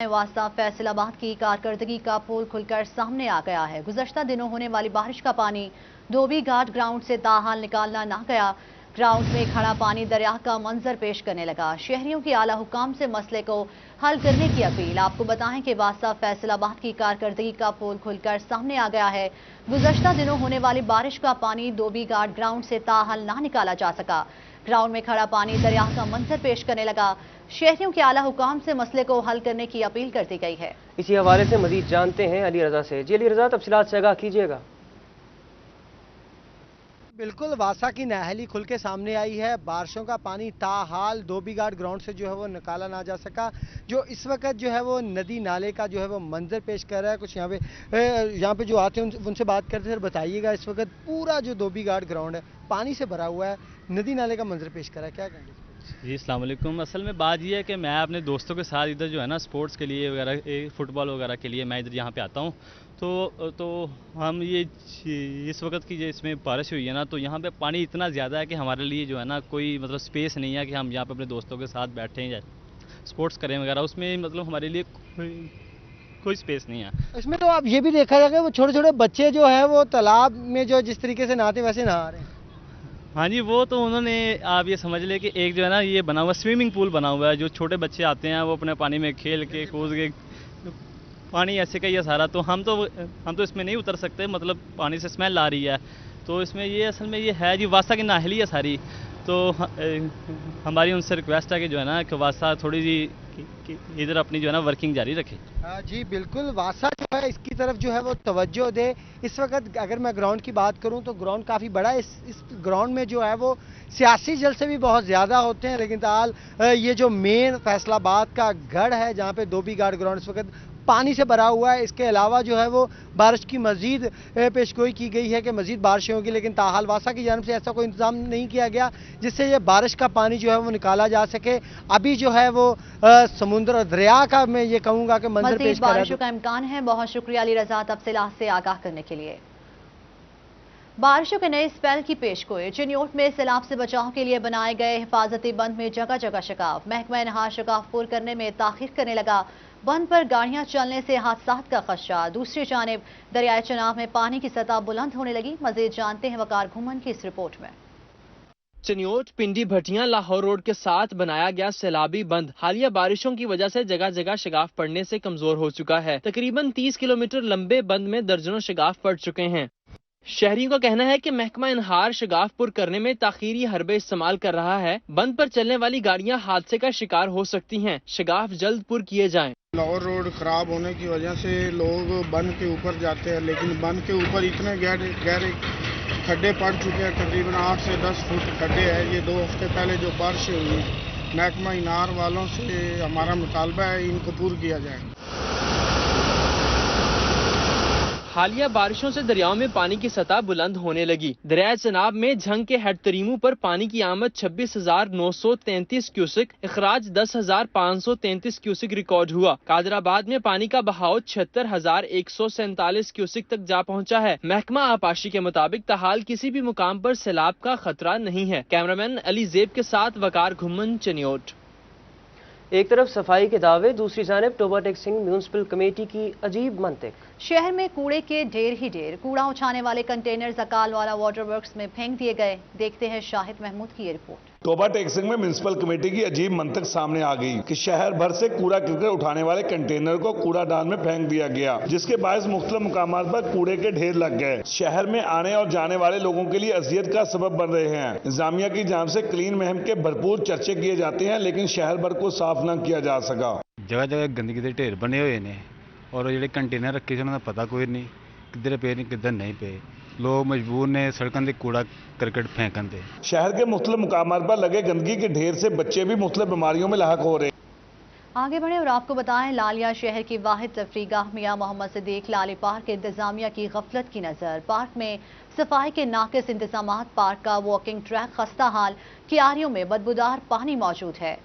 वास्ता फैसलाबाद की कारकर्दगी का पोल खुलकर सामने आ गया है। गुज़श्ता दिनों होने वाली बारिश का पानी धोबी घाट ग्राउंड से ताहाल निकालना ना गया। ग्राउंड में खड़ा पानी दरिया का मंजर पेश करने लगा। शहरियों की आला हुकाम से मसले को हल करने की अपील। आपको बताएं कि वास्ता फैसलाबाद की कारकर्दगी का पोल खुलकर सामने आ गया है। गुज़श्ता दिनों होने वाली बारिश का पानी धोबी घाट ग्राउंड से ताहाल ना निकाला जा सका। ग्राउंड में खड़ा पानी दरिया का मंजर पेश करने लगा। शहरियों के आला हुकाम से मसले को हल करने की अपील कर दी गई है। इसी हवाले से मजीद जानते हैं अली रजा से। जी अली रजा, तफसीलात से आगाह कीजिएगा। बिल्कुल, वासा की नाहली खुल के सामने आई है। बारिशों का पानी ताहाल धोबी घाट ग्राउंड से जो है वो निकाला ना जा सका। जो इस वक्त जो है वो नदी नाले का जो है वो मंजर पेश कर रहा है। कुछ यहाँ पे जो आते हैं उनसे बात करते हैं। बताइएगा, इस वक्त पूरा जो धोबी घाट ग्राउंड है पानी से भरा हुआ है, नदी नाले का मंजर पेश कर रहा है, क्या कहेंगे? जी अस्सलाम वालेकुम। असल में बात ये है कि मैं अपने दोस्तों के साथ इधर जो है ना स्पोर्ट्स के लिए वगैरह, फुटबॉल वगैरह के लिए मैं इधर यहाँ पे आता हूँ। तो हम ये इस वक्त की जो इसमें बारिश हुई है ना, तो यहाँ पे पानी इतना ज़्यादा है कि हमारे लिए जो है ना कोई मतलब स्पेस नहीं है कि हम यहाँ पे अपने दोस्तों के साथ बैठें या स्पोर्ट्स करें वगैरह। उसमें मतलब हमारे लिए कोई स्पेस नहीं है। इसमें तो आप ये भी देखा जाएगा वो छोटे छोटे बच्चे जो है वो तालाब में जो जिस तरीके से नहाते वैसे नहा रहे हैं। हाँ जी, वो तो उन्होंने, आप ये समझ ले कि एक जो है ना ये बना हुआ स्विमिंग पूल बना हुआ है। जो छोटे बच्चे आते हैं वो अपने पानी में खेल के कूद के, पानी ऐसे का ही है सारा। तो हम तो इसमें नहीं उतर सकते, मतलब पानी से स्मेल आ रही है। तो इसमें ये असल में ये है जी वासा की नाहली है सारी। तो हमारी उनसे रिक्वेस्ट है कि जो है ना कि वासा थोड़ी सी इधर अपनी जो है ना वर्किंग जारी रखे। जी बिल्कुल, वासा जो है इसकी तरफ जो है वो तवज्जो दे। इस वक्त अगर मैं ग्राउंड की बात करूं तो ग्राउंड काफ़ी बड़ा है। इस ग्राउंड में जो है वो सियासी जलसे भी बहुत ज़्यादा होते हैं, लेकिन ताल ये जो मेन फैसलाबाद का गढ़ है जहां पे धोबी घाट ग्राउंड इस वक्त पानी से भरा हुआ है। इसके अलावा जो है वो बारिश की मजीद पेशगोई की गई है कि मजीद बारिशें होगी, लेकिन ताहाल वासा की जानिब से ऐसा कोई इंतजाम नहीं किया गया जिससे ये बारिश का पानी जो है वो निकाला जा सके। अभी जो है वो समुद्र और दरिया का मैं ये कहूँगा कि मंजर पेश कर रहा है। बारिशों का इम्कान है। बहुत शुक्रिया अली रजा तफसीलात से आगाह करने के लिए। बारिशों के नए स्पेल की पेशगोई। चिन्योट में सैलाब से बचाव के लिए बनाए गए हिफाजती बंद में जगह जगह शिकाफ। महकमा नहार शिकाफ पुर करने में ताखीर करने लगा। बंद पर गाड़ियां चलने से हादसात का खदशा। दूसरी जानिब दरियाए चनाब में पानी की सतह बुलंद होने लगी। मजीद जानते हैं वकार घुमन की इस रिपोर्ट में। चिन्योट पिंडी भटियां लाहौर रोड के साथ बनाया गया सैलाबी बंद हालिया बारिशों की वजह से जगह जगह शिगाफ पड़ने से कमजोर हो चुका है। तकरीबन 30 किलोमीटर लंबे बंद में दर्जनों शिगाफ पड़ चुके हैं। शहरियों का कहना है कि महकमा इनहार शिगाफ पुर करने में ताखीरी हरबे इस्तेमाल कर रहा है। बंद पर चलने वाली गाड़ियां हादसे का शिकार हो सकती हैं। शिगाफ जल्द पुर किए जाएं। लाहौर रोड खराब होने की वजह से लोग बंद के ऊपर जाते हैं, लेकिन बंद के ऊपर इतने गहरे खड्डे पड़ चुके हैं, तकरीबन 8 से 10 फुट खड्डे हैं। ये 2 हफ्ते पहले जो बारिशें हुई, महकमा इनार वालों से हमारा मुतालबा है इनको पूरा किया जाए। हालिया बारिशों से दरियाओं में पानी की सतह बुलंद होने लगी। दरिया चनाब में झंग के हेड तरीमू पर पानी की आमद 26,933 क्यूसिक, इखराज 10,533 क्यूसिक रिकॉर्ड हुआ। कादराबाद में पानी का बहाव 76,147 क्यूसिक तक जा पहुंचा है। महकमा आपाशी के मुताबिक ताहाल किसी भी मुकाम पर सैलाब का खतरा नहीं है। कैमरामैन अली जेब के साथ वकार घुमन, चिन्योट। एक तरफ सफाई के दावे, दूसरी जानिब टोबा टेक्सिंग म्यूनिसिपल कमेटी की अजीब मंतिक। शहर में कूड़े के ढेर ही ढेर। कूड़ा उठाने वाले कंटेनर जकाल वाला वाटर वर्क्स में फेंक दिए गए। देखते हैं शाहिद महमूद की ये रिपोर्ट। टोबा टेक्सिंग में म्यूनिसिपल कमेटी की अजीब मंतक सामने आ गई कि शहर भर से कूड़ा किरकर उठाने वाले कंटेनर को कूड़ादान में फेंक दिया गया, जिसके बायस मुख्तलिफ मुकामात पर कूड़े के ढेर लग गए। शहर में आने और जाने वाले लोगों के लिए अजियत का सबब बन रहे हैं। इंतजामिया की जानिब से क्लीन मुहिम के भरपूर चर्चे किए जाते हैं, लेकिन शहर भर को साफ न किया जा सका। जगह जगह गंदगी के ढेर बने हुए ने और जो कंटेनर रखे थे उन्होंने पता कोई नहीं किधर पे नहीं किधर नहीं पे। लोग मजबूर ने सड़कों से कूड़ा करकट फेंकन दे। शहर के मुख्तलिफ मुकामात पर लगे गंदगी के ढेर से बच्चे भी मुख्तलिफ बीमारियों में लाहक हो रहे। आगे बढ़े और आपको बताएं, लालिया शहर की वाहिद तफरीगाह मियां मोहम्मद सिद्दीक लाली पार्क इंतजामिया की गफलत की नजर। पार्क में सफाई के नाकिस इंतजामात, पार्क का वॉकिंग ट्रैक खस्ता हाल, कियारियों में बदबूदार पानी मौजूद है।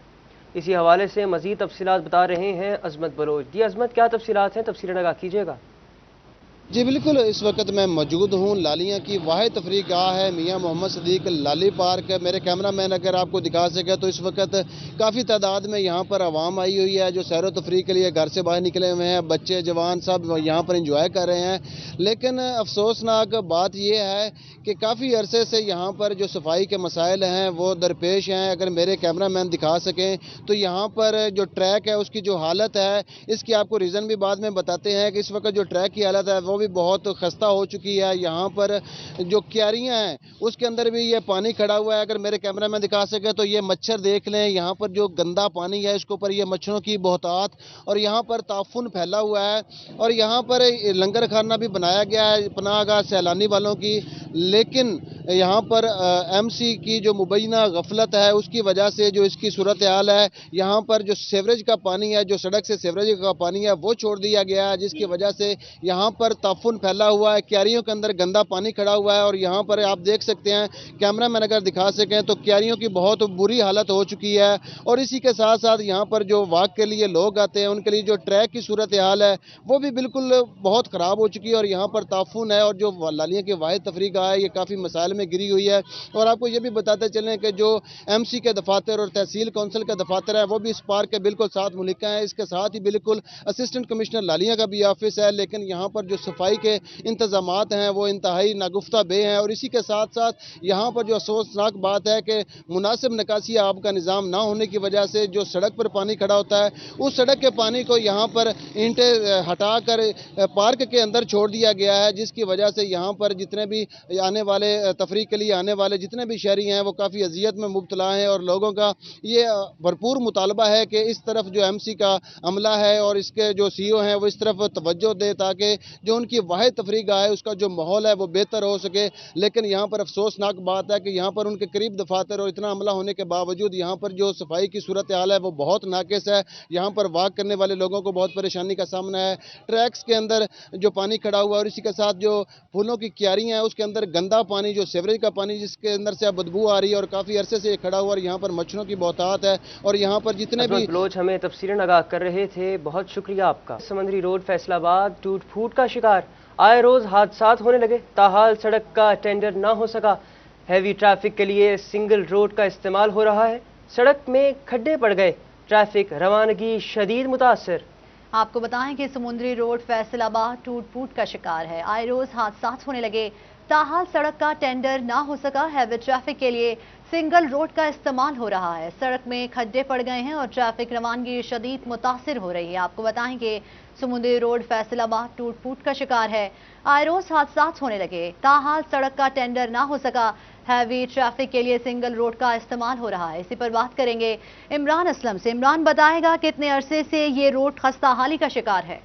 इसी हवाले से मजीद तफसीलात बता रहे हैं अजमत बलोच। जी अजमत, क्या तफसीलात हैं? तफसील आगाह कीजिएगा। جی بالکل، اس وقت میں موجود ہوں لالیاں کی واحد تفریح گاہ ہے میاں محمد صدیق لالی پارک. میرے کیمرہ مین اگر آپ کو دکھا سکے تو اس وقت کافی تعداد میں یہاں پر عوام آئی ہوئی ہے جو سیر و تفریح کے لیے گھر سے باہر نکلے ہوئے ہیں. بچے جوان سب یہاں پر انجوائے کر رہے ہیں. لیکن افسوسناک بات یہ ہے کہ کافی عرصے سے یہاں پر جو صفائی کے مسائل ہیں وہ درپیش ہیں. اگر میرے کیمرہ مین دکھا سکیں تو یہاں پر جو ٹریک ہے اس کی جو حالت ہے اس کی آپ کو ریزن بھی بعد میں بتاتے ہیں کہ اس وقت جو ٹریک کی حالت ہے وہ بھی بہت خستہ ہو چکی ہے. یہاں پر جو کیاریاں ہیں اس کے اندر بھی یہ پانی کھڑا ہوا ہے. اگر میرے کیمرہ میں دکھا سکے تو یہ مچھر دیکھ لیں. یہاں پر جو گندا پانی ہے اس کے اوپر یہ مچھروں کی بہتات اور یہاں پر تعفن پھیلا ہوا ہے. اور یہاں پر لنگر خانہ بھی بنایا گیا ہے پناہ گاہ سیلانی والوں کی. لیکن یہاں پر ایم سی کی جو مبینہ غفلت ہے اس کی وجہ سے جو اس کی صورتحال ہے یہاں پر جو سیوریج کا پانی ہے جو سڑک سے سیوریج کا پانی ہے وہ چھوڑ دیا گیا ہے جس کی وجہ سے یہاں پر تعفن پھیلا ہوا ہے. کیاریوں کے اندر گندا پانی کھڑا ہوا ہے اور یہاں پر آپ دیکھ سکتے ہیں کیمرہ مین اگر دکھا سکیں تو کیاریوں کی بہت بری حالت ہو چکی ہے. اور اسی کے ساتھ ساتھ یہاں پر جو واک کے لیے لوگ آتے ہیں ان کے لیے جو ٹریک کی صورتحال ہے وہ بھی بالکل بہت خراب ہو چکی ہے اور یہاں پر تعفن ہے. اور جو لالیاں کی واحد تفریح گاہ ہے یہ کافی مسائل میں گری ہوئی ہے. اور آپ کو یہ بھی بتاتے چلیں کہ جو ایم سی کے دفاتر اور تحصیل کونسل کے دفاتر ہے وہ بھی اس پارک کے بالکل ساتھ ملکہ ہیں. اس کے ساتھ ہی بالکل اسسٹنٹ کمشنر لالیاں کا بھی آفس ہے. لیکن یہاں پر جو صفائی کے انتظامات ہیں وہ انتہائی ناگفتہ بے ہیں. اور اسی کے ساتھ ساتھ یہاں پر جو افسوسناک بات ہے کہ مناسب نکاسی آب کا نظام نہ ہونے کی وجہ سے جو سڑک پر پانی کھڑا ہوتا ہے اس سڑک کے پانی کو یہاں پر اینٹیں ہٹا کر پارک کے اندر چھوڑ دیا گیا ہے جس کی وجہ سے یہاں پر جتنے بھی آنے والے تفریح کے لیے آنے والے جتنے بھی شہری ہیں وہ کافی اذیت میں مبتلا ہیں. اور لوگوں کا یہ بھرپور مطالبہ ہے کہ اس طرف جو ایم سی کا عملہ ہے اور اس کے جو سی او ہیں وہ اس طرف توجہ دے تاکہ جو ان کی واحد تفریح گاہ ہے اس کا جو ماحول ہے وہ بہتر ہو سکے. لیکن یہاں پر افسوسناک بات ہے کہ یہاں پر ان کے قریب دفاتر اور اتنا عملہ ہونے کے باوجود یہاں پر جو صفائی کی صورتحال ہے وہ بہت ناقص ہے. یہاں پر واک کرنے والے لوگوں کو بہت پریشانی کا سامنا ہے. ٹریکس کے اندر جو پانی کھڑا ہوا اور اسی کے ساتھ جو پھولوں کی کیاریاں ہیں اس کے اندر گندا پانی جو سیوریج کا پانی جس کے اندر سے بدبو آ رہی ہے اور کافی عرصے سے یہ کھڑا ہوا اور یہاں پر مچھروں کی بہتات ہے. اور یہاں پر جتنے بھی بلوچ ہمیں تفصیلاً آگاہ کر رہے تھے. بہت شکریہ آپ کا. سمندری روڈ فیصل آباد ٹوٹ پھوٹ کا شکار. آئے روز حادثات ہونے لگے تاحال سڑک کا ٹینڈر نہ ہو سکا. ہیوی ٹریفک کے لیے سنگل روڈ کا استعمال ہو رہا ہے. سڑک میں کھڈے پڑ گئے. ٹریفک روانگی شدید متاثر. آپ کو بتائیں کہ سمندری روڈ فیصل آباد ٹوٹ پھوٹ کا شکار ہے. آئے روز حادثات ہونے لگے تاحال سڑک کا ٹینڈر نہ ہو سکا. ہیوی ٹریفک کے لیے سنگل روڈ کا استعمال ہو رہا ہے. سڑک میں کھڈے پڑ گئے ہیں اور ٹریفک روانگی شدید متاثر ہو رہی ہے. آپ کو بتائیں کہ سمندری روڈ فیصل آباد ٹوٹ پھوٹ کا شکار ہے. آئے روز حادثات ہونے لگے تاحال سڑک کا ٹینڈر نہ ہو سکا. ہیوی ٹریفک کے لیے سنگل روڈ کا استعمال ہو رہا ہے. اسی پر بات کریں گے عمران اسلم سے. عمران بتائے گا کتنے عرصے سے یہ روڈ خستہ حالی کا شکار ہے؟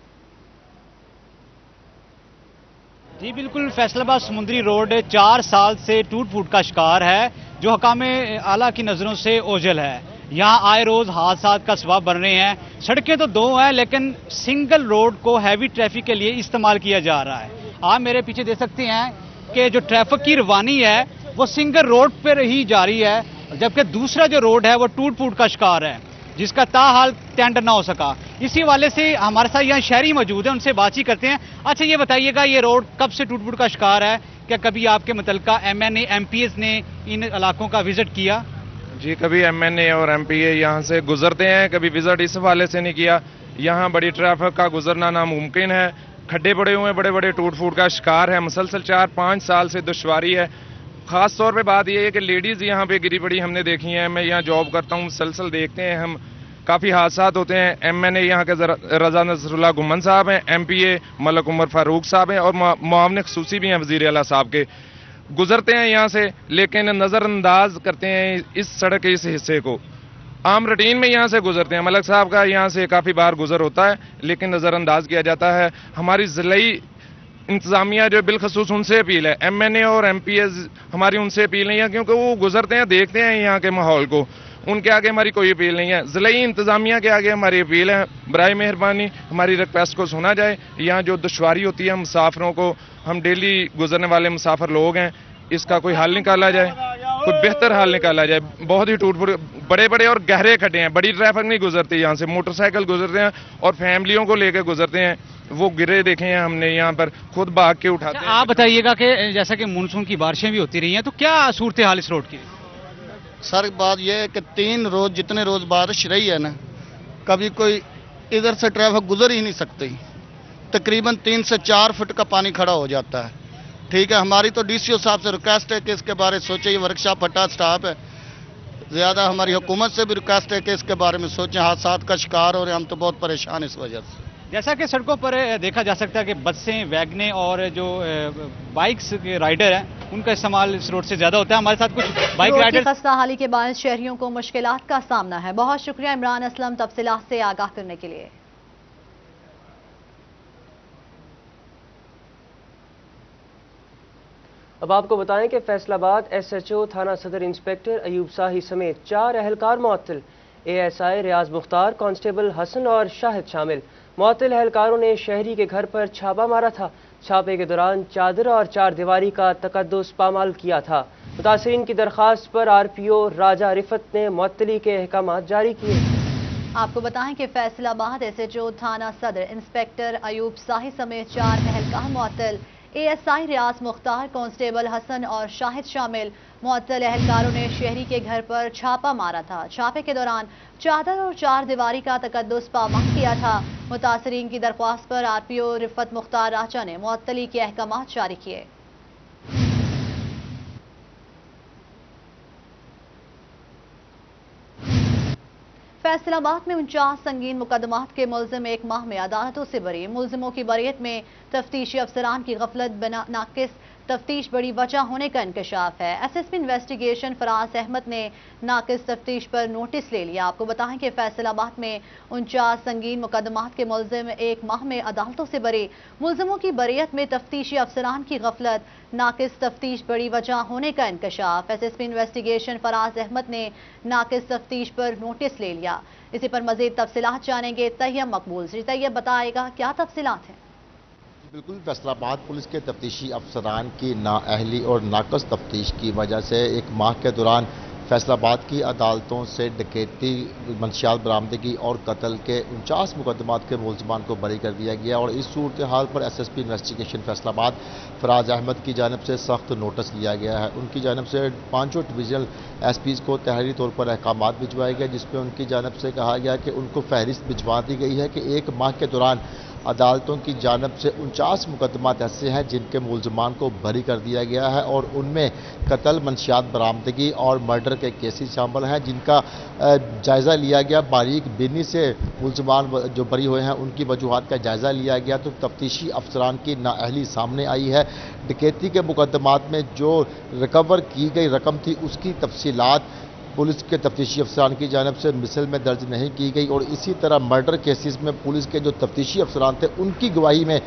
جی بالکل، فیصل آباد سمندری روڈ 4 سال سے ٹوٹ پھوٹ کا شکار ہے جو حکام اعلیٰ کی نظروں سے اوجھل ہے. یہاں آئے روز حادثات کا سبب بن رہے ہیں. سڑکیں تو 2 ہیں لیکن سنگل روڈ کو ہیوی ٹریفک کے لیے استعمال کیا جا رہا ہے. آپ میرے پیچھے دیکھ سکتے ہیں کہ جو ٹریفک کی روانی ہے وہ سنگل روڈ پر ہی جاری ہے جبکہ دوسرا جو روڈ ہے وہ ٹوٹ پھوٹ کا شکار ہے جس کا تاحال ٹینڈر نہ ہو سکا. اسی والے سے ہمارے ساتھ یہاں شہری موجود ہیں، ان سے بات چیت کرتے ہیں. اچھا یہ بتائیے گا یہ روڈ کب سے ٹوٹ پھوٹ کا شکار ہے؟ کیا کبھی آپ کے متعلقہ M N A M P As نے ان علاقوں کا وزٹ کیا؟ جی کبھی ایم این اے اور ایم پی اے یہاں سے گزرتے ہیں، کبھی وزٹ اس حوالے سے نہیں کیا. یہاں بڑی ٹریفک کا گزرنا ناممکن ہے. کھڈے پڑے ہوئے ہیں، بڑے بڑے ٹوٹ پھوٹ کا شکار ہے. مسلسل 4-5 سال سے دشواری ہے. خاص طور پہ بات یہ ہے کہ لیڈیز یہاں پہ گری پڑی ہم نے دیکھی ہیں. میں یہاں جاب کرتا ہوں، مسلسل دیکھتے ہیں ہم، کافی حادثات ہوتے ہیں. ایم این اے یہاں کے رضا نصر اللہ گمن صاحب ہیں، ایم پی اے ملک عمر فاروق صاحب ہیں اور معاون خصوصی بھی ہیں وزیر اعلیٰ صاحب کے. گزرتے ہیں یہاں سے لیکن نظر انداز کرتے ہیں اس سڑک کے اس حصے کو. عام روٹین میں یہاں سے گزرتے ہیں. ملک صاحب کا یہاں سے کافی بار گزر ہوتا ہے لیکن نظر انداز کیا جاتا ہے. ہماری ضلعی انتظامیہ جو بالخصوص ان سے اپیل ہے، ایم این اے اور ایم پی ایز ہماری ان سے اپیل نہیں ہے کیونکہ وہ گزرتے ہیں دیکھتے ہیں یہاں کے ماحول کو. ان کے آگے ہماری کوئی اپیل نہیں ہے. ضلعی انتظامیہ کے آگے ہماری اپیل ہے، برائے مہربانی ہماری ریکویسٹ کو سنا جائے. یہاں جو دشواری ہوتی ہے مسافروں کو، ہم ڈیلی گزرنے والے مسافر لوگ ہیں، اس کا کوئی حل نکالا جائے، کوئی بہتر حل نکالا جائے. بہت ہی ٹوٹ پھوٹ بڑے بڑے اور گہرے کھڈے ہیں. بڑی ٹریفک نہیں گزرتی یہاں سے، موٹر سائیکل گزرتے ہیں اور فیملیوں کو لے کے گزرتے ہیں. वो गिरे देखे हैं हमने, यहाँ पर खुद भाग के उठाते हैं। आप बताइएगा कि जैसा कि मानसून की बारिशें भी होती रही हैं, तो क्या सूरत हाल इस रोड की? सर बात यह है कि 3 रोज जितने रोज बारिश रही है ना, कभी कोई इधर से ट्रैफिक गुजर ही नहीं सकती। तकरीबन 3 से 4 फुट का पानी खड़ा हो जाता है। ठीक है, हमारी तो डीसीओ साहब से रिक्वेस्ट है कि इसके बारे में सोचे। ये वर्कशॉप हटा स्टाफ है, ज़्यादा हमारी हुकूमत से भी रिक्वेस्ट है कि इसके बारे में सोचें। हादसात का शिकार हो रहे हैं, हम तो बहुत परेशान इस वजह से। जैसा कि सड़कों पर देखा जा सकता है कि बसें, वैगनें और जो बाइक्स के राइडर हैं, उनका इस्तेमाल इस रोड से ज़्यादा होता है। हमारे साथ कुछ बाइक राइडर। खस्ता हाली के बाद शहरियों को मुश्किलात का सामना है। बहुत शुक्रिया इमरान असलम तफसीलात से आगाह करने के लिए। अब आपको बताएं कि फैसलाबाद एसएचओ थाना सदर इंस्पेक्टर अयूब शाही समेत 4 एहलकार मुअत्तल। एएसआई रियाज मुख्तार, कांस्टेबल हसन और शाहिद शामिल। मुअत्तल एहलकारों ने शहरी के घर पर छापा मारा था। छापे के दौरान चादर और 4 दीवारी का तकद्दुस पामाल किया था। मुतासिरीन की दरख्वास्त पर आरपीओ राजा रिफत ने मुअत्तली के अहकाम जारी किए। आपको बताएं कि फैसलाबाद एसएचओ थाना सदर इंस्पेक्टर अयूब शाही समेत 4 एहलकार मुअत्तल। एएसआई रियाज मुख्तार, कांस्टेबल हसन और शाहिद शामिल। मुअत्तल एहलकारों ने शहरी के घर पर छापा मारा था। छापे के दौरान चादर और 4 दीवारी का तकद्दुस पामाल किया था। मुतासिरीन की दरख्वास्त पर आरपीओ रिफत मुख्तार राजा ने मुअत्तली के अहकाम जारी किए। फैसलाबाद में 49 संगीन मुकदमात के मुलजिम 1 माह में अदालतों से बरी। मुलजिमों की बरीयत में तफ्तीशी अफसरान की गफलत बना नाकिस तफ्तीश बड़ी वजह होने का इंकशाफ है। एसएसपी इन्वेस्टिगेशन फराज अहमद ने नाकिस तफ्तीश पर नोटिस ले लिया। आपको बताएं कि फैसलाबाद में 49 संगीन मुकदमात के मुलजिम 1 माह में अदालतों से बरी। मुलजिमों की बरीयत में तफ्तीशी अफसरान की गफलत नाकिस तफ्तीश बड़ी वजह होने का इंकशाफ। एसएसपी इन्वेस्टिगेशन फराज अहमद ने नाकिस तफ्तीश पर नोटिस ले लिया। इसी पर मजीद तफसीलात जानेंगे तैयब मकबूल से। तैयब बताएगा क्या तफसीलात हैं? बिल्कुल, फैसलाबाद पुलिस के तफ्तीशी अफसरान की नाअहली और नाकस तफ्तीश की वजह से 1 माह के दौरान फैसलाबाद की अदालतों से डकैती, मंशियात बरामदगी और कत्ल के 49 मुकदमात के मुलजमान को बरी कर दिया गया। और इस सूरत हाल पर एसएसपी इन्वेस्टिगेशन फैसलाबाद फराज अहमद की जानिब से सख्त नोटिस लिया गया है। उनकी जानिब से 5 डिविजनल एसपीज़ को तहरीरी तौर पर अहकाम भिजवाए गए, जिसमें उनकी जानिब से कहा गया कि उनको फहरिस्त भिजवा दी गई है कि 1 माह के दौरान अदालतों की जानिब से 49 मुकदमात ऐसे हैं जिनके मुलजमान को बरी कर दिया गया है और उनमें कत्ल, मंशियात बरामदगी और मर्डर के केसेस शामिल हैं, जिनका जायज़ा लिया गया। बारीक बीनी से मुलजमान जो बरी हुए हैं उनकी वजूहात का जायज़ा लिया गया तो तफ्तीशी अफसरान की नाअहली सामने आई है। डकैती के मुकदमात में जो रिकवर की गई रकम थी उसकी तफसीलात पुलिस के तफ्तीशी अफसरान की जानिब से मिसल में दर्ज नहीं की गई और इसी तरह मर्डर केसेस में पुलिस के जो तफ्तीशी अफसरान थे उनकी गवाही में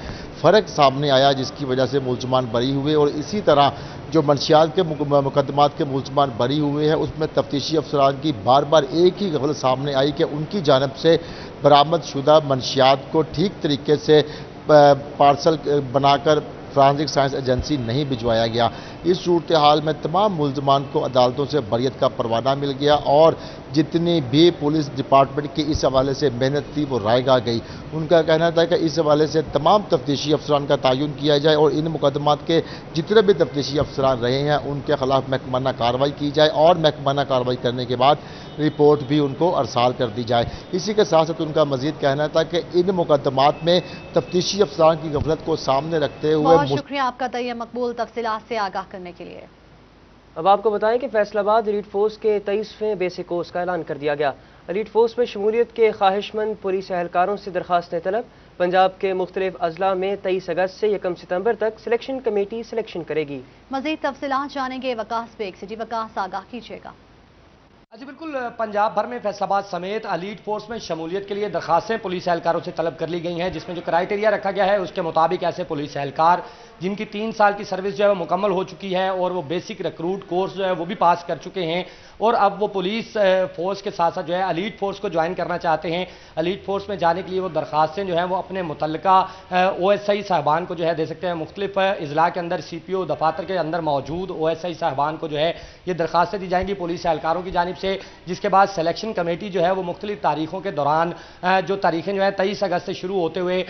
फ़र्क सामने आया, जिसकी वजह से मुलजमान बरी हुए। और इसी तरह जो मंशियात के मुकदमात के मुलजमान बरी हुए हैं उसमें तफ्तीशी अफसरान की बार बार एक ही गफलत सामने आई कि उनकी जानिब से बरामद शुदा मंशियात को ठीक तरीके से पार्सल बनाकर फॉरेंसिक साइंस एजेंसी नहीं भिजवाया गया। इस सूरत हाल में तमाम मुलजमान को अदालतों से बरियत का परवाना मिल गया और जितनी भी पुलिस डिपार्टमेंट की इस हवाले से मेहनत थी वो रायगा गई। उनका कहना था कि इस हवाले से तमाम तफ्तीशी अफसरान का तयन किया जाए और इन मुकदमात के जितने भी तफ्तीशी अफसरान रहे हैं उनके खिलाफ महकमाना कार्रवाई की जाए और महकमाना कार्रवाई करने के बाद रिपोर्ट भी उनको अरसाल कर दी जाए। इसी के साथ साथ उनका मजीद कहना था कि इन मुकदमात में तफ्तीशी अफसरान की गफलत को सामने रखते हुए। बहुत शुक्रिया आपका तैयब मकबूल तफसीलात से आगाह करने के लिए। अब आपको बताएं कि फैसलाबाद एलीट फोर्स के 23वें बेसिक कोर्स का ऐलान कर दिया गया। एलीट फोर्स में शमूलियत के ख्वाहिशमंद पुलिस एहलकारों से दरखास्त तलब। पंजाब के मुख्तलिफ अजला में 23 अगस्त से 1 सितंबर तक सिलेक्शन कमेटी सिलेक्शन करेगी। मजीद तफसीलात जानेंगे वकास बेग से। जी वकास, आगाह कीजिएगा। जी बिल्कुल, पंजाब भर में फैसलाबाद समेत एलीट फोर्स में शमूलियत के लिए दरखास्तें पुलिस एहलकारों से तलब कर ली गई हैं, जिसमें जो क्राइटेरिया रखा गया है उसके मुताबिक ऐसे पुलिस एहलकार जिनकी 3 साल की सर्विस जो है वो मुकम्मल हो चुकी है और वो बेसिक रिक्रूट कोर्स जो है वो भी पास कर चुके हैं और अब वो पुलिस फोर्स के साथ साथ जो है एलीट फोर्स को ज्वाइन करना चाहते हैं। एलीट फोर्स में जाने के लिए वो दरखास्तें जो हैं वो अपने मुतल्लिका OSI साहबान को जो है दे सकते हैं। मुख्तलिफ अजला के अंदर CPO दफातर के अंदर मौजूद OSI साहबान को जो है ये दरखास्तें दी जाएंगी पुलिस एहलकारों की जानिब से, जिसके बाद सिलेक्शन कमेटी जो है वो मुख्तलिफ तारीखों के दौरान जो तारीखें जो है 23 अगस्त से शुरू होते हुए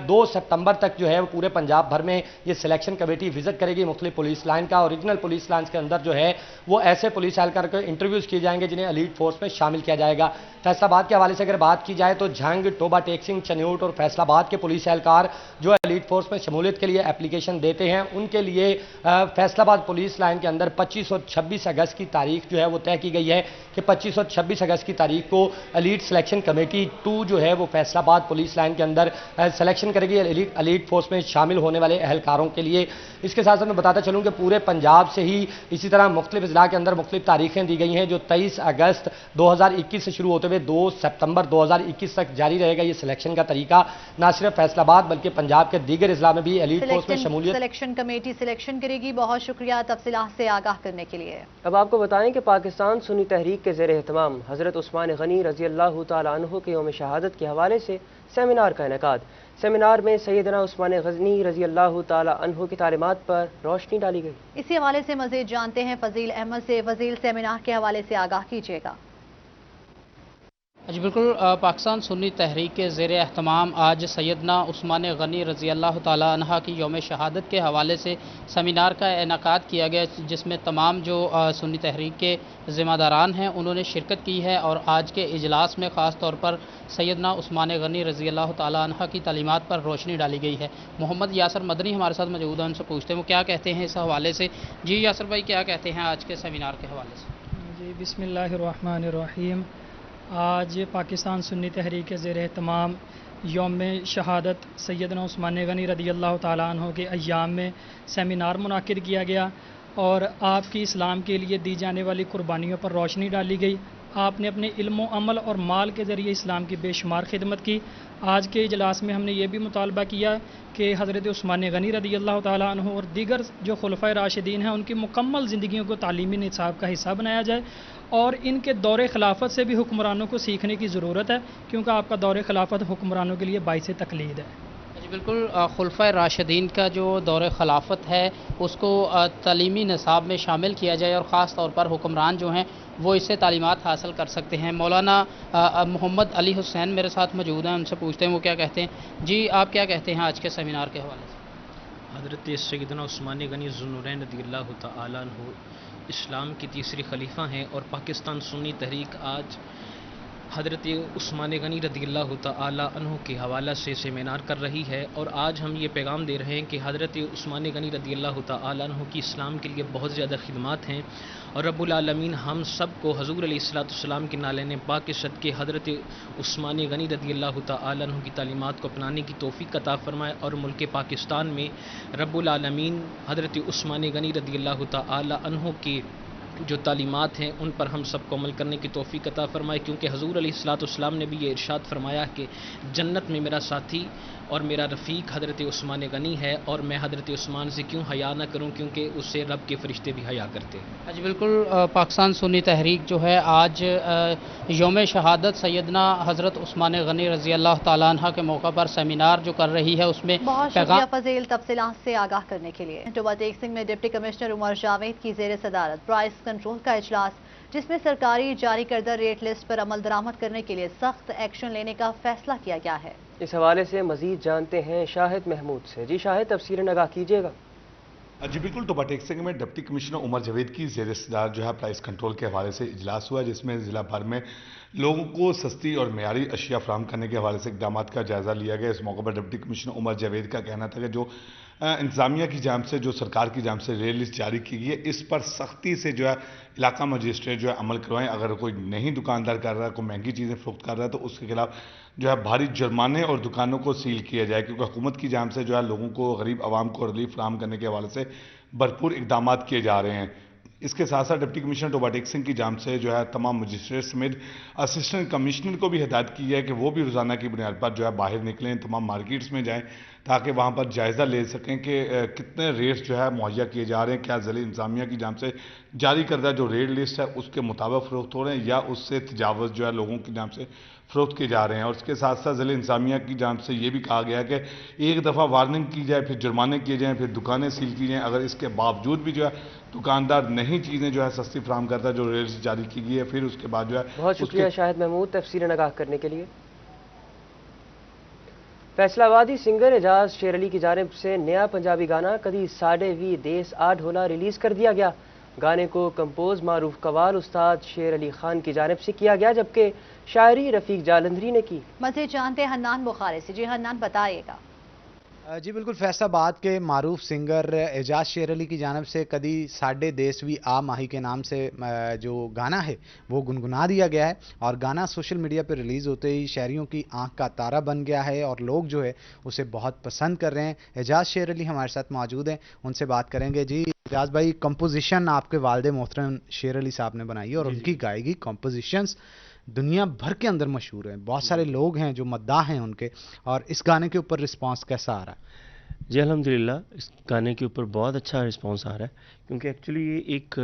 2 सितंबर तक जो है वो पूरे पंजाब भर में ये सिलेक्शन कमेटी विजिट करेगी। मुख्तलिफ पुलिस लाइन का ओरिजिनल पुलिस लाइन के अंदर जो है वो ऐसे पुलिस एहलकार के इंटरव्यूज किए जाएंगे जिन्हें एलीट फोर्स में शामिल किया जाएगा। फैसलाबाद के हवाले से अगर बात की जाए तो झंग, टोबा टेकसिंग, चन्यूट और फैसलाबाद के पुलिस एहलकार जो एलीट फोर्स में शमूलियत के लिए एप्लीकेशन देते हैं उनके लिए फैसलाबाद पुलिस लाइन के अंदर 25 और 26 अगस्त की तारीख जो है वो तय की गई है कि 25 और 26 अगस्त की तारीख को एलीट सिलेक्शन कमेटी 2 जो है वो फैसलाबाद पुलिस लाइन के अंदर सिलेक्शन करेगी एलीट फोर्स में शामिल होने वाले एहलकारों के लिए। इसके साथ साथ मैं बताता चलूं कि पूरे पंजाब से ही इसी तरह मुख्तलिफ जिला के अंदर मुख्तलिफ तारीखें दी गई हैं जो 23 अगस्त 2021 से शुरू होते हुए 2 सितंबर 2021 तक जारी रहेगा ये सिलेक्शन का तरीका। ना सिर्फ फैसलाबाद बल्कि पंजाब के दीगर जिला में भी एलीट फोर्स में शमूलियत सिलेक्शन कमेटी सिलेक्शन करेगी। बहुत शुक्रिया तफसीलात से आगाह करने के लिए। अब आपको बताएं कि पाकिस्तान सुन्नी तहरीक के ज़ेर एहतमाम हज़रत उस्मान गनी रज़ी अल्लाह तआला अन्हु के यौम शहादत के हवाले से सेमिनार का इनेकाद। सेमिनार में सैयदना उस्मान गनी रज़ी अल्लाह तआला अन्हु की तालीमात पर रोशनी डाली गई। इसी हवाले से मज़ीद जानते हैं फजील अहमद से। फजील, सेमिनार के हवाले से आगाह कीजिएगा। जी बिल्कुल, पाकिस्तान सुन्नी तहरीक के ज़ेर एहतमाम आज सैयदना उस्मान गनी रज़ी अल्लाह तआला अन्हा की यौम शहादत के हवाले से सेमिनार का इनेकाद किया गया जिसमें तमाम जो सुन्नी तहरीक के ज़िम्मेदारान हैं उन्होंने शिरकत की है और आज के इजलास में ख़ास तौर पर सैयदना उस्मान गनी रज़ी अल्लाह तआला अन्हा की तालीमात पर रोशनी डाली गई है। मोहम्मद यासर मदनी हमारे साथ मौजूद हैं, उनसे पूछते हैं वो क्या कहते हैं इस हवाले से। जी यासर भाई, क्या कहते हैं आज के सेमिनार के हवाले से? जी बिस्मिल्लाहिर्रहमानिर्रहीम। आज पाकिस्तान सुन्नी तहरीक के ज़ेर एहतमाम यौम शहादत सैयदना उस्मान गनी रज़ी अल्लाह तआला अन्हु के अय्याम में सेमिनार मुनाकिद किया गया और आपकी इस्लाम के लिए दी जाने वाली कुर्बानियों पर रोशनी डाली गई। आपने अपने इल्म अमल और माल के ज़रिए इस्लाम की बेशुमार खिदमत की। आज के इजलास में हमने ये भी मुतालबा किया कि हज़रत उस्मान गनी रज़ी अल्लाह तआला अन्हु और दीगर जो खुलफ़ाए राशिदीन हैं उनकी मुकम्मल ज़िंदगियों को तालीमी निसाब का हिस्सा बनाया जाए और इनके दौरे खिलाफत से भी हुक्मरानों को सीखने की ज़रूरत है क्योंकि आपका दौरे खिलाफत हुक्मरानों के लिए बाइस तकलीद है। जी बिल्कुल, खुलफ़ाए राशिदीन का जो दौरे खिलाफत है उसको तालीमी निसाब में शामिल किया जाए और ख़ास तौर पर हुक्मरान जो हैं वो इससे तालीमात हासिल कर सकते हैं। मौलाना मोहम्मद अली हुसैन मेरे साथ मौजूद हैं, उनसे पूछते हैं वो क्या कहते हैं। जी आप क्या कहते हैं आज के सेमिनार के हवाले से? हज़रत सैयदना उस्मान गनी ज़ुन्नूरैन रज़ियल्लाहु तआला अन्हु इस्लाम की तीसरी खलीफा हैं और पाकिस्तान सुन्नी तहरीक आज हज़रत उस्मान गनी रज़ियल्लाहु तआला अन्हु के हवाला से सेमिनार कर रही है और आज हम ये पैगाम दे रहे हैं कि हज़रत उस्मान गनी रज़ियल्लाहु तआला अन्हु की इस्लाम के लिए बहुत ज़्यादा खिदमत हैं और रब्बुल आलमीन हम सब को हज़ूर अलैहिस्सलाम के नाले पाक के सदक़े हज़रत उस्मान गनी रज़ियल्लाहु तआला अन्हु की तालीमात को अपनाने की तौफ़ीक़ अता फ़रमाए और मुल्क पाकिस्तान में रब्बुल आलमीन हज़रत उस्मान गनी रज़ियल्लाहु तआला अन्हु की जो तालीमात हैं उन पर हम सबको अमल करने की तौफ़ीक़ अता फ़रमाए क्योंकि हज़ूर अलैहिस्सलाम ने भी ये इरशाद फरमाया कि जन्नत में मेरा साथी और मेरा रफ़ीक हज़रत उस्मान गनी है और मैं हज़रत उस्मान से क्यों हया ना करूं क्योंकि उससे रब के फ़रिश्ते भी हया करते हैं। जी बिल्कुल, पाकिस्तान सुन्नी तहरीक जो है आज यौम शहादत सैयदना हज़रत उस्मान गनी रज़ी अल्लाह तआला अन्हा के मौका पर सेमिनार जो कर रही है उसमें बहुत शुक्रिया फजील तफसीलात से आगाह करने के लिए। टोबा टेकसिंग में डिप्टी कमिश्नर उमर जावेद की ज़ेर सदारत प्राइस कंट्रोल का इजलास जिसमें सरकारी जारी करदा रेट लिस्ट पर अमल दरामद करने के लिए सख्त एक्शन लेने का फैसला किया गया है। इस हवाले से मजीद जानते हैं शाहिद महमूद से। जी शाहिद, तफसीरें आगाह कीजिएगा। जी बिल्कुल, टोबा टेकसिंग में डिप्टी कमिश्नर उमर जावेद की ज़ेर सदारत जो है प्राइस कंट्रोल के हवाले से इजलास हुआ जिसमें ज़िला भर में लोगों को सस्ती और मेयारी अशिया फराहम करने के हवाले से इक़दाम का जायज़ा लिया गया। इस मौके पर डिप्टी कमिश्नर उमर जावेद का कहना था कि जो इंतज़ामिया की जानिब से जो सरकार की जानिब से रेट लिस्ट जारी की गई है इस पर सख्ती से जो है इलाका मजिस्ट्रेट जो है अमल करवाएं। अगर कोई नहीं दुकानदार कर रहा है, कोई महंगी चीज़ें फ़रोख्त कर रहा है तो उसके खिलाफ जो है भारी जुर्माने और दुकानों को सील किया जाए क्योंकि हुकूमत की जानिब से जो है लोगों को, गरीब आवाम को रिलीफ फराहम करने के हवाले से भरपूर इक़दाम किए जा रहे हैं। इसके साथ साथ डिप्टी कमिश्नर टोबा टेकसिंग की जानिब से जो है तमाम मजिस्ट्रेट समेत असिस्टेंट कमिश्नर को भी हिदायत की है कि वो भी रोज़ाना की बुनियाद पर जो है बाहर निकलें, तमाम मार्केट्स में जाएं ताकि वहाँ पर जायज़ा ले सकें कि कितने रेट्स जो है मुहैया किए जा रहे हैं, क्या ज़िले इंतज़ामिया की जानिब से जारी करदा जो रेट लिस्ट है उसके मुताबिक फ़रोख्त हो रहे हैं या उससे तजावज़ जो है लोगों की जानिब से फरोख्त किए जा रहे हैं। और इसके साथ साथ ज़िले इंतज़ामिया की जानिब से ये भी कहा गया कि एक दफ़ा वार्निंग की जाए, फिर जुर्माने किए जाएँ, फिर दुकानें सील की जाएँ। अगर इसके बावजूद भी जो है दुकानदार नहीं चीज़ें जो है सस्ती फराहम करता है जो रेट से जारी की गई है, फिर उसके बाद जो है बहुत शुक्रिया शाहिद महमूद तफसीलन आगाह करने के लिए। फैसलाबादी सिंगर एजाज शेर अली की जानिब से नया पंजाबी गाना कदी साढ़े वी देस आ ढोला रिलीज कर दिया गया। गाने को कंपोज मारूफ कवाल उस्ताद शेर अली खान की जानिब से किया गया, जबकि शायरी रफीक जालंधरी ने की। मज़ीद जानते हैं हन्नान बुखारी से। जी हन्नान, बताइएगा। जी बिल्कुल, फैसलाबाद के मारूफ सिंगर एजाज शेर अली की जानिब से कदी साढ़े देस वी आ माही के नाम से जो गाना है वो गुनगुना दिया गया है और गाना सोशल मीडिया पर रिलीज़ होते ही शायरियों की आंख का तारा बन गया है और लोग जो है उसे बहुत पसंद कर रहे हैं। एजाज शेर अली हमारे साथ मौजूद हैं, उनसे बात करेंगे। जी एजाज भाई, कंपोजिशन आपके वालिद मोहतरम शेर अली साहब ने बनाई है और उनकी गाएगी कंपोजिशंस दुनिया भर के अंदर मशहूर हैं, बहुत सारे लोग हैं जो मद्दाह हैं उनके, और इस गाने के ऊपर रिस्पांस कैसा आ रहा है? जी अल्हम्दुलिल्लाह, इस गाने के ऊपर बहुत अच्छा रिस्पांस आ रहा है, क्योंकि एक्चुअली ये एक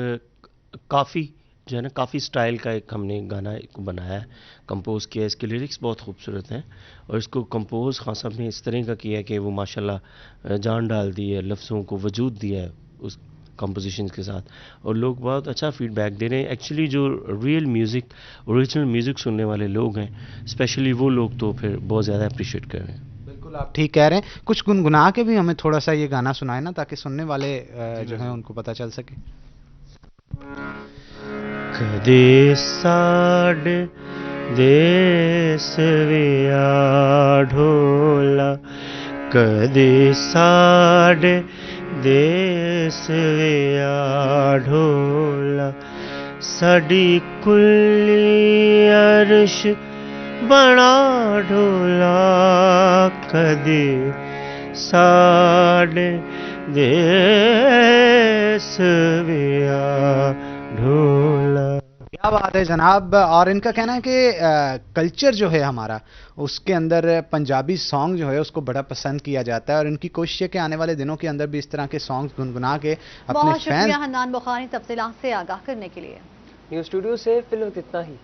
काफ़ी जो है ना काफ़ी स्टाइल का एक हमने गाना बनाया है, कंपोज किया है। इसके लिरिक्स बहुत खूबसूरत हैं और इसको कंपोज खान साहब ने इस तरह का किया है कि वो माशाल्लाह जान डाल दी है, लफ्ज़ों को वजूद दिया है उस कंपोजिशन के साथ, और लोग बहुत अच्छा फीडबैक दे रहे हैं। एक्चुअली जो रियल म्यूज़िक, ओरिजिनल म्यूज़िक सुनने वाले लोग हैं, स्पेशली वो लोग तो फिर बहुत ज़्यादा अप्रिशिएट कर रहे हैं। बिल्कुल, आप ठीक कह रहे हैं। कुछ गुनगुना के भी हमें थोड़ा सा ये गाना सुनाए ना, ताकि सुनने वाले जो हैं उनको पता चल सके। कदे साढ़े देस विया ढोला, कदे साढ़े देस विया ढोला, साडी कुल्ली अर्श बना ढोला, कदे साढ़े देस विया ढोला। क्या बात है जनाब। और इनका कहना है कि कल्चर जो है हमारा, उसके अंदर पंजाबी सॉन्ग जो है उसको बड़ा पसंद किया जाता है और इनकी कोशिश है कि आने वाले दिनों के अंदर भी इस तरह के सॉन्ग्स गुनगुना के अपने बहुत शुक्रिया फैंस। हन्नान बुखारी तफसीलात से आगाह करने के लिए। न्यूज़ स्टूडियो से फिलहाल इतना ही।